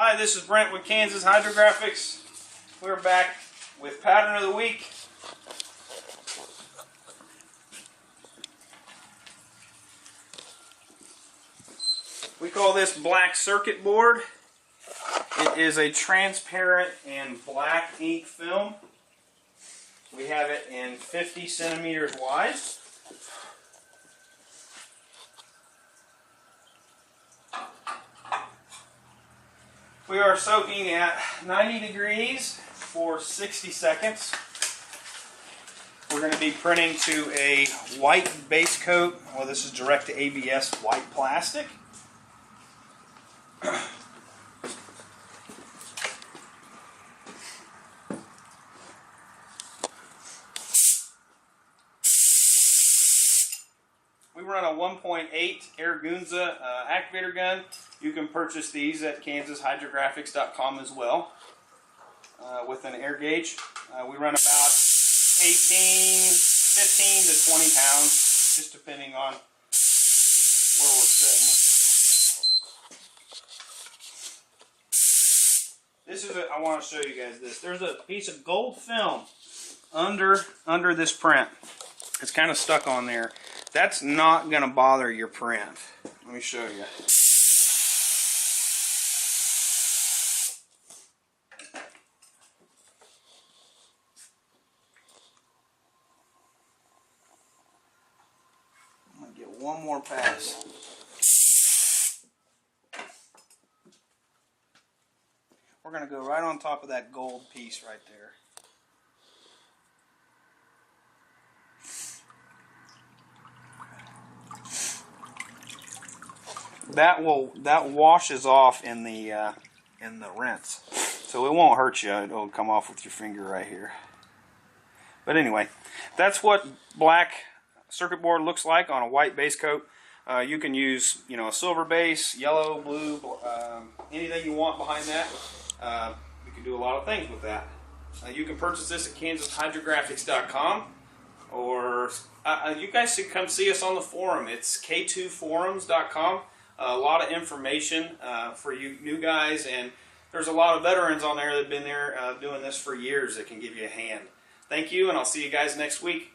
Hi, this is Brent with Kansas Hydrographics. We're back with Pattern of the Week. We call this black circuit board. It is a transparent and black ink film. We have it in 50 centimeters wide. We are soaking at 90 degrees for 60 seconds. We're going to be printing to a white base coat. Well, this is direct to ABS white plastic. We run a 1.8 Gunza activator gun. You can purchase these at KansasHydrographics.com as well with an air gauge. We run about 15 to 20 pounds, just depending on where we're sitting. I want to show you guys this. There's a piece of gold film under this print. It's kind of stuck on there. That's not going to bother your print. Let me show you. I'm going to get one more pass. We're going to go right on top of that gold piece right there. That washes off in the rinse, so it won't hurt you. It'll come off with your finger right here. But anyway, that's what black circuit board looks like on a white base coat. You can use, a silver base, yellow, blue, anything you want behind that. You can do a lot of things with that. You can purchase this at KansasHydrographics.com, or you guys should come see us on the forum. It's k2forums.com. A lot of information for you new guys, and there's a lot of veterans on there that have been there doing this for years that can give you a hand. Thank you, and I'll see you guys next week.